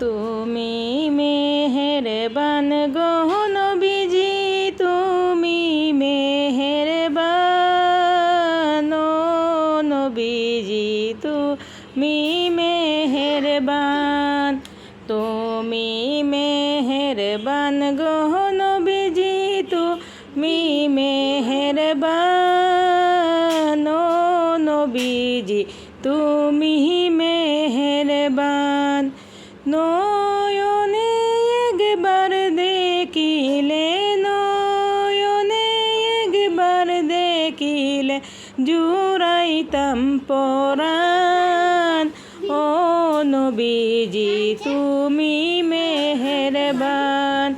তুমি মেহেরবান গো নবীজি, তুমি মেহেরবান ও নবীজি, তুমি মেহেরবান। তুমি মেহেরবান গো নবীজি, তুমি মেহেরবান ও নবীজি, তুমি মেহেরবান। নয়নে একবার দেখিলে, নয়নে একবার দেখিলে জুড়াইতাম পরাণ ও নবীজি, তুমি মেহেরবান।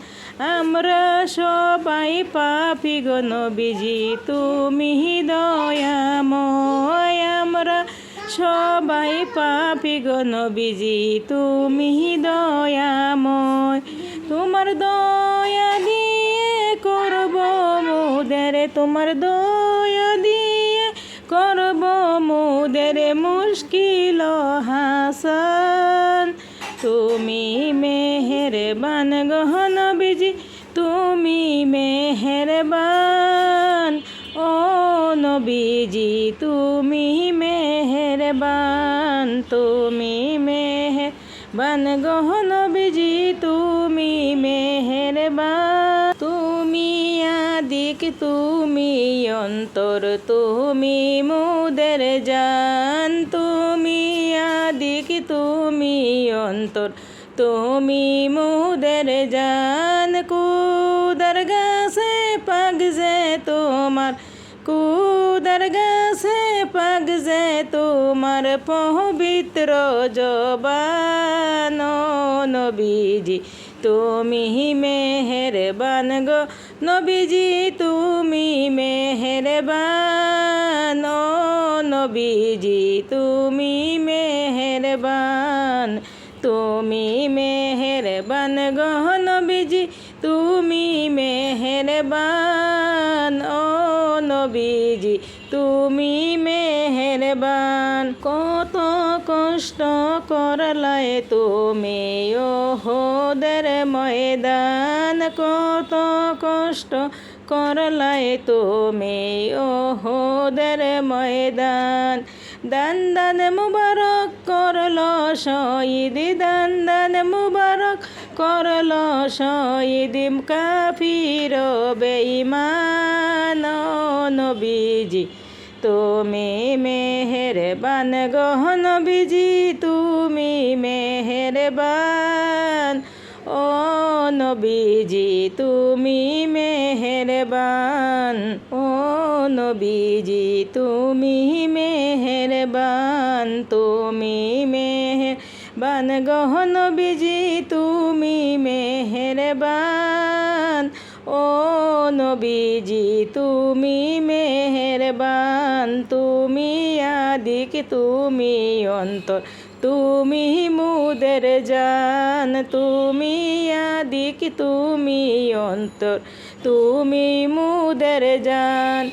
আমরা সবাই পাপী গো নবীজি, তুমি দয়াময়। আমরা সবাই পাপী গো নবীজি, তুমি দয়াময়। তোমার দয়া দিয়ে করব মুদের, তোমার দয়া দিয়ে করব মুদের মুশকিল হাসান। তুমি মেহেরবান গো নবীজি, তুমি মেহেরবান ও নবীজি, তুমি মেহেরবান। তুমি মেহেরবান গো নবীজি, তুমি মেহেরবান। তুমি আদিক, তুমি অন্তর, তুমি মুদের জান। তুমি আদিক, তুমি অন্তর, তুমি মুদের জান। কুদার গাছে পাগ যে তোমার, কুদার গাছে পাগ যে তোমার পবিত্র জবান ও নবীজি, তুমি মেহেরবান গো নবীজি, তুমি মেহেরবান ও নবীজি, তুমি মেহেরবান। তুমি মেহেরবান গো নবীজি, তুমি মেহেরবান ও নবীজি, তুমি মেহেরবান। কত কষ্ট করলায় তুমি ওহদের ময়দান, কত কষ্ট করলায় তুমি ওহদের ময়দান। দান দান মুবারক করল শহীদ, দান দান মুবারক করল শহীদ কাফির বেঈমান ও নবীজি, তুমি মেহেরবান গো নবীজি, তুমি মেহেরবান ও নবীজি, তুমি মেহেরবান ও নবীজি, তুমি মেহেরবান। তুমি মেহেরবান গো নবীজি, তুমি মেহেরবান ও নবীজি, তুমি মেহেরবান। তুমি আদিক, তুমি অন্তর, তুমি মুদের জান। তুমি আদিক, তুমি অন্তর, তুমি মুদের জান।